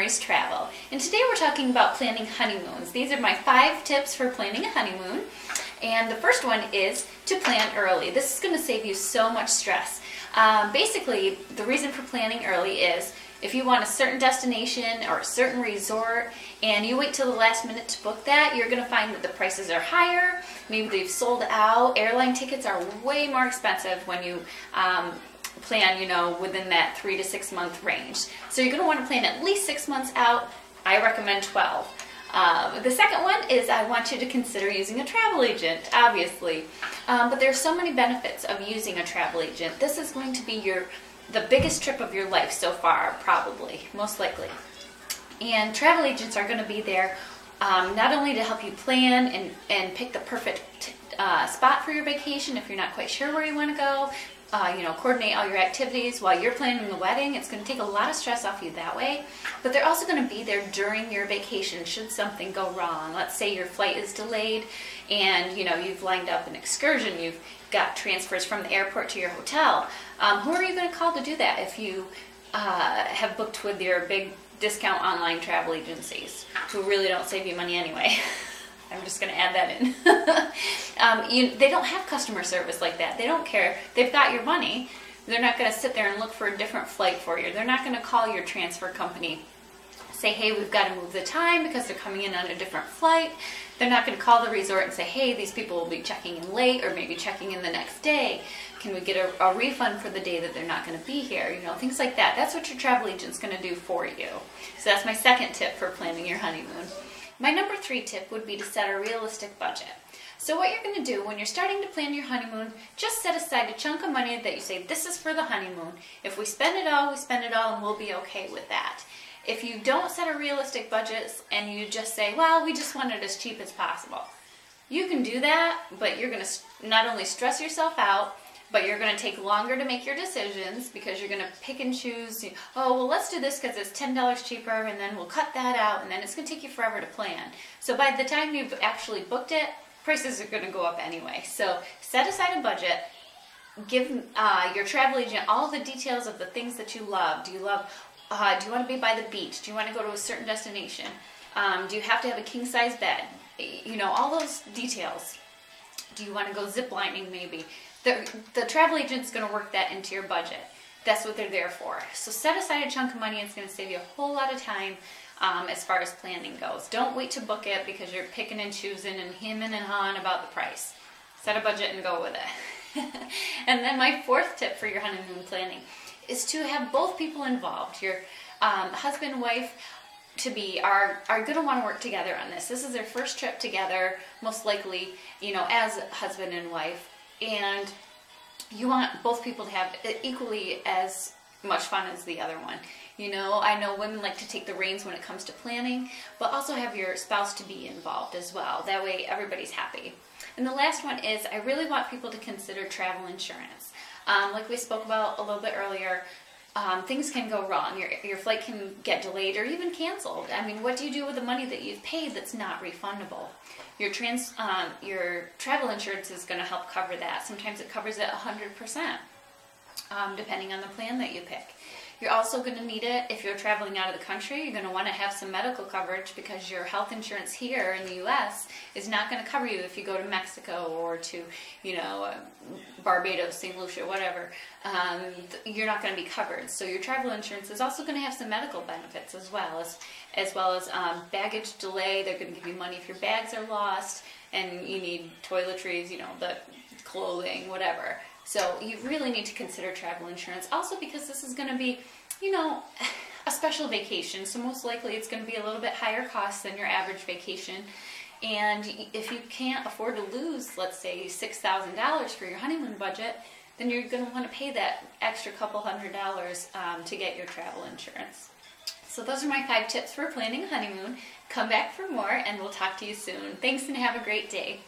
Memories Travel. And today we're talking about planning honeymoons. These are my 5 tips for planning a honeymoon. And the first one is to plan early. This is going to save you so much stress. Basically, the reason for planning early is if you want a certain destination or a certain resort and you wait till the last minute to book that, you're going to find that the prices are higher. Maybe they've sold out. Airline tickets are way more expensive when you plan, within that 3 to 6 month range. So you're going to want to plan at least 6 months out. I recommend 12. The second one is I want you to consider using a travel agent, obviously. But there's so many benefits of using a travel agent. This is going to be the biggest trip of your life so far, probably, most likely. And travel agents are going to be there not only to help you plan and pick the perfect spot for your vacation if you're not quite sure where you want to go, coordinate all your activities while you're planning the wedding. It's going to take a lot of stress off you that way. But they're also going to be there during your vacation should something go wrong. Let's say your flight is delayed and you've lined up an excursion, you've got transfers from the airport to your hotel. Who are you going to call to do that if you have booked with your big discount online travel agencies who really don't save you money anyway? I'm just going to add that in. They don't have customer service like that. They don't care. They've got your money. They're not going to sit there and look for a different flight for you. They're not going to call your transfer company, say, hey, we've got to move the time because they're coming in on a different flight. They're not going to call the resort and say, hey, these people will be checking in late or maybe checking in the next day. Can we get a refund for the day that they're not going to be here? Things like that. That's what your travel agent's going to do for you. So that's my second tip for planning your honeymoon. My number 3 tip would be to set a realistic budget. So what you're going to do when you're starting to plan your honeymoon, just set aside a chunk of money that you say, this is for the honeymoon. If we spend it all, we spend it all and we'll be okay with that. If you don't set a realistic budget and you just say, well, we just want it as cheap as possible, you can do that, but you're going to not only stress yourself out, but you're going to take longer to make your decisions because you're going to pick and choose. Oh, well, let's do this because it's $10 cheaper, and then we'll cut that out, and then it's going to take you forever to plan. So by the time you've actually booked it, prices are going to go up anyway. So set aside a budget. Give your travel agent all the details of the things that you love. Do you want to be by the beach? Do you want to go to a certain destination? Do you have to have a king-size bed? All those details. Do you want to go zip-lining maybe? The travel agent's going to work that into your budget. That's what they're there for. So set aside a chunk of money. It's going to save you a whole lot of time as far as planning goes. Don't wait to book it because you're picking and choosing and hemming and hawing about the price. Set a budget and go with it. And then my 4th tip for your honeymoon planning is to have both people involved. Your husband and wife are going to want to work together on this. This is their first trip together, most likely, as husband and wife. And you want both people to have equally as much fun as the other one. I know women like to take the reins when it comes to planning, but also have your spouse to be involved as well. That way everybody's happy. And the last one is I really want people to consider travel insurance. Like we spoke about a little bit earlier, things can go wrong. Your flight can get delayed or even canceled. I mean, what do you do with the money that you've paid that's not refundable? Your travel insurance is going to help cover that. Sometimes it covers it 100%, depending on the plan that you pick. You're also going to need it if you're traveling out of the country. You're going to want to have some medical coverage because your health insurance here in the U.S. is not going to cover you if you go to Mexico or to, Barbados, St. Lucia, whatever. You're not going to be covered. So your travel insurance is also going to have some medical benefits as well as baggage delay. They're going to give you money if your bags are lost and you need toiletries, the clothing, whatever. So you really need to consider travel insurance. Also because this is going to be, a special vacation. So most likely it's going to be a little bit higher cost than your average vacation. And if you can't afford to lose, let's say, $6,000 for your honeymoon budget, then you're going to want to pay that extra couple $100 to get your travel insurance. So those are my 5 tips for planning a honeymoon. Come back for more and we'll talk to you soon. Thanks and have a great day.